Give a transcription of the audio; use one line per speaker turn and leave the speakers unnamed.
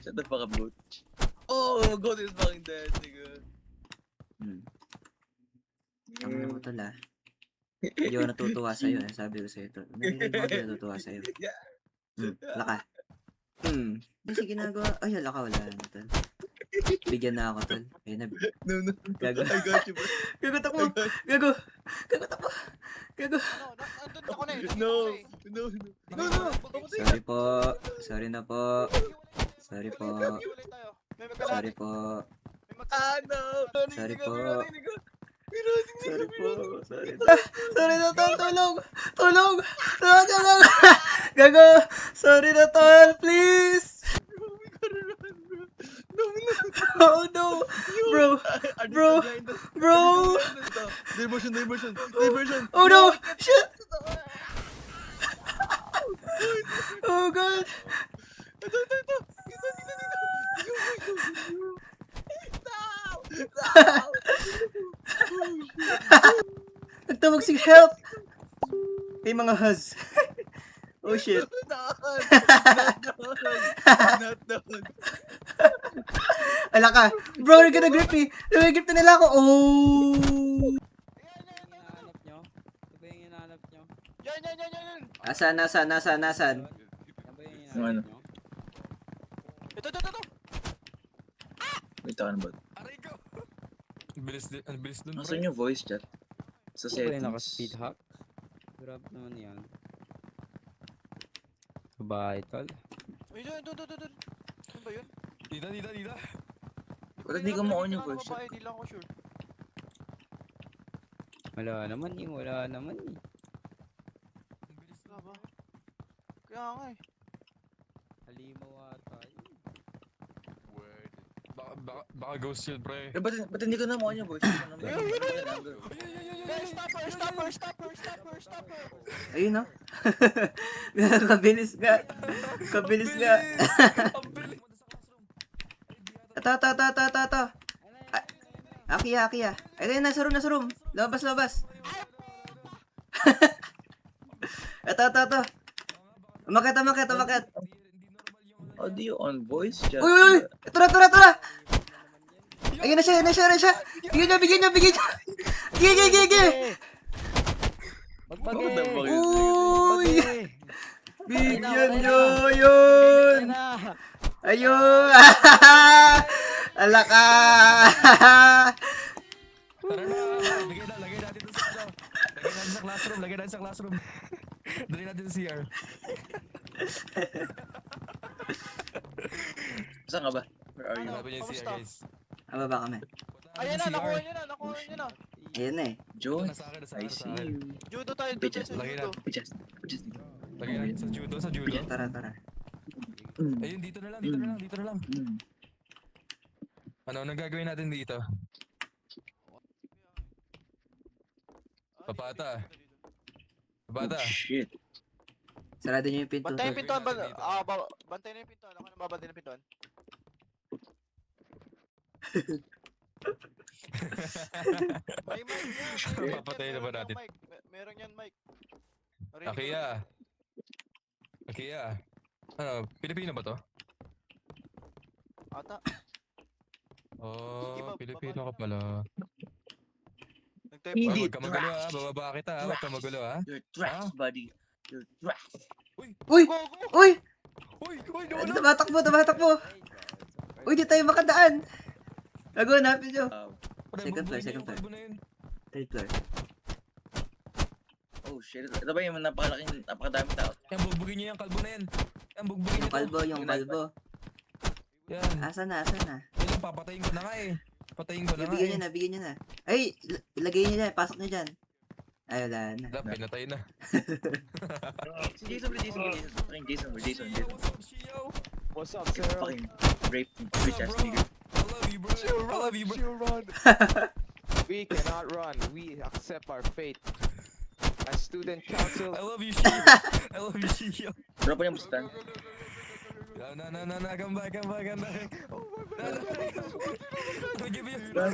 Shut the fuck up, goat. Oh, goat is fucking dead, nigga.
Ang ina mo tol ah. Hindi ako natutuwa sa'yo eh. Sabi ko sa'yo tol. Narinig mo, hindi natutuwa sa'yo. Laka. Ano siya ginagawa? Ay, laka wala na tol. Bigyan na ako tol. Ayun na.
No.
Gago.
I got you, bro.
Gago takbo.
I got
Gago. Gago takbo. Gago.
Andun ako na eh. Nakita
No.
ko na eh.
No.
Sorry po. Sorry na po. Sorry po.
Hiwalay tayo. May
Sorry
magkalapit.
po.
May magkalapit.
No.
Sorry po.
Sorry
po. Sorry. Sorry na tol. Tulog. Tulog. Tulog. Gago. Sorry na tol. Please. Oh no. Bro. Bro.
Diversion.
Oh no. Shit. Oh god.
Ito.
Nagtawag si help. Hey mga huz. Oh shit.
Not done.
Ala ka. Bro, you're gonna grip me. Grip na nila ako. Oh.
Hinahanap nyo? Ito ba yung hinahanap nyo?
Yan.
Asan?
Yan ba yung
Ano?
hinahanap nyo?
Ito.
Wait, ano ba?
Aray ko! Ang bilis dun,
Nasaan yung voice chat? Sa
Ito ba yung
settings.
naka-speed hack? Grab naman yan. Sa bahay, tol.
Ay, doon. Ano ba yun?
Dita.
Ba't hindi ko ma-on yung voice chat?
Hindi lang ako sure.
Wala naman eh.
Ang bilis
Wala ba? Kaya nga eh.
Halimaw ata yun.
Word. Baka ghost yun, pre.
Ba't hindi ko na ma-on yung voice chat?
Stop her.
Ayun no. Kabilis nga. Kabilis nga.
Ang bilis!
Ito. Aki. Ito yun, nasa room. Labas. Ito. Umakyat.
Audio on voice chat.
Uy! Tara! Ayun na siya. Bigyan niyo. Gigi!
What the fuck is
Uy! Bigyan niyo yun! Ayun! Alaka!
Tara na! Lagay natin ito sa Lagay natin sa classroom. Dali natin sa CR.
Saan ka ba? Where are you?
Ano?
Sabi niya yung CR,
Kamusta?
guys.
Ang baba kami.
Ayan na, nakuha niyo na.
Ayun na eh.
Joe?
Nasa akin, nasa
I
akin, nasa
see
akin.
you.
Judo tayo,
Bitches.
sa
Lagay
judo.
Just.
Lagay natin sa judo.
Tara.
Ayun, dito na lang. Ano gagawin natin dito? Papata.
Oh, shit.
Sarado niyo yung pinto.
Bantay yung
tol.
pintuan. Bantay na yung pintuan. Ako na babantay ng pintuan. May mic yan.
Papatayin na ba natin?
Meron yan, mic.
Akiya. Ano, Pilipino ba to?
Ata.
Oh, Pilipino ka pala.
Nag-type
Hindi.
Huwag ka magulo ha, bababa kita ha, huwag ka magulo ha.
You're trash, buddy. You're trash.
Uy!
Go!
Uy!
Uy,
Tumatakbo! Uy, di tayo makadaan! Gago, hanapin nyo. Second floor. Third floor.
Oh shit. Ito ba yung napakadami tao?
Yan, bugbugin niyo yung kalbo na yan. Yan, bugbugin niyo
Yung kalbo.
Yan.
Asan na?
Yan, papatayin ko na nga eh. Patayin ko na nga
Bigyan
eh.
niyo na. Ay, ilagay niyo dyan. Pasok niyo dyan. Ay, wala na.
Wala, pinatay na.
Si Jason. Fucking Jason.
What's up, Shio?
What's up,
Fucking rape bitch ass nigga.
I love you, bro. I love you, bro.
Run. We cannot run. We accept our fate. As student council,
I love you, Shio. I love you, Shio.
Drop niya mo sa stand.
No, come back.
oh my
No. I'll give you.
god.